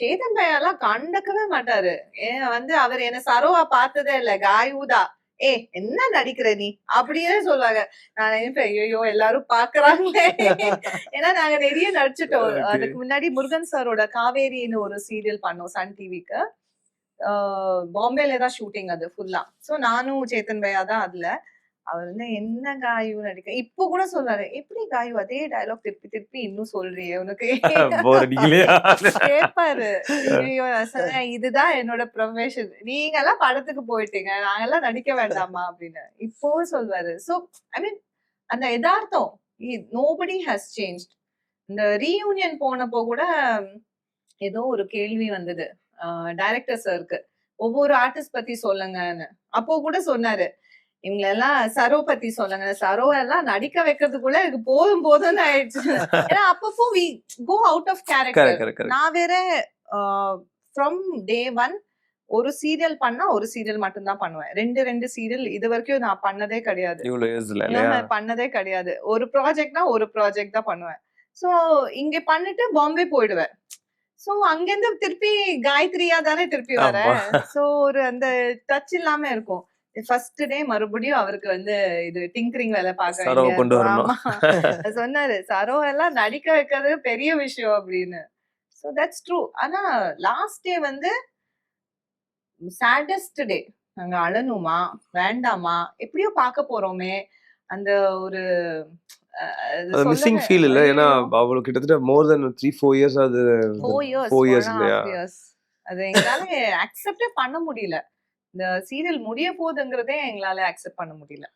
சேதன் பையாலாம் கண்டுக்கவே மாட்டாரு. அவர் என்ன சரோவா பார்த்ததே இல்ல. காயூதா. என்ன நடிக்கிற நீ? அப்படியே சொல்லுவாங்க. நான் நினைப்பேன், ஐயோ எல்லாரும் பாக்குறாங்களே. ஏன்னா நாங்க நிறைய நடிச்சுட்டோம். அதுக்கு முன்னாடி முருகன் சாரோட காவேரின்னு ஒரு சீரியல் பண்ணோம் சன் டிவிக்கு. பாம்பேல தான் ஷூட்டிங் அது ஃபுல்லா. சோ நானும் சேத்தன் பையா தான் அதுல. அவர் வந்து என்ன காயு நடிக்க இப்போ கூட சொல்றாரு, எப்படி காயு அதே டயலாக் திருப்பி திருப்பி இன்னும் சொல்றியே உனக்கு போர் அடிக்கலையா? கேட்பாரு. ஐயோ நான் சொன்னேன், இதுதான் என்னோட ப்ரொஃபஷன். நீங்க எல்லாம் படத்துக்கு போயிட்டீங்க, நாங்கெல்லாம் நடிக்க வேண்டாமா அப்படின்னு இப்பவும் சொல்வாரு. சோ ஐ மீன் அந்த யதார்த்தம் நோபடி ஹஸ் சேஞ்ச்ட். இந்த ரீயூனியன் போனப்போ கூட ஏதோ ஒரு கேள்வி வந்தது டைரக்டர் சாருக்கு, ஒவ்வொரு ஆர்டிஸ்ட் பத்தி சொல்லுங்கன்னு. அப்போ கூட சொன்னாரு, இவங்களெல்லாம் சரோ பத்தி சொல்லுங்க. சரோ எல்லாம் நடிக்க வைக்கிறதுக்குள்ள எனக்கு போதும் போதும்னு ஆயிடுச்சு. ஏன்னா அப்பப்போ we go out of character. நான் வேற ஃப்ரம் டே 1 ஒரு சீரியல் பண்ணா ஒரு சீரியல் மட்டும் தான் பண்ணுவேன். ரெண்டு சீரியல் இது வரைக்கும் நான் பண்ணதே கிடையாது. பண்ணதே கிடையாது. ஒரு ப்ராஜெக்ட்னா ஒரு ப்ராஜெக்ட் தான் பண்ணுவேன். சோ இங்க பண்ணிட்டு பாம்பே போயிடுவேன். சோ அங்கிருந்து திருப்பி காயத்ரியா தானே திருப்பி வரேன். சோ ஒரு அந்த டச் இல்லாம இருக்கும். ஃபர்ஸ்ட் டே மறுபடியும் அவருக்கு வந்து இது டிங்கரிங் வேலை பார்க்க சொன்னாரு. சரோ எல்லாம் நடிக்க வைக்கிறது பெரிய விஷயம் அப்படின்னு. So that's true. ஆனா லாஸ்ட் டே வந்து சேடஸ்ட் டே. நாங்க அழணுமா வேண்டாமா எப்படியோ பார்க்க போறோமே அந்த ஒரு மிஸ்ஸிங் ஃபீல் இல்ல. ஏன்னா அவளுக்கு கிட்டத்தட்ட மோர் தென் 3-4 இயர்ஸ் அது 4 இயர்ஸ் இல்லையா? அது எங்களால அக்செப்டே பண்ண முடியல. இந்த சீரியல் முடிய போகுதுங்கிறதே எங்களால அக்செப்ட் பண்ண முடியல.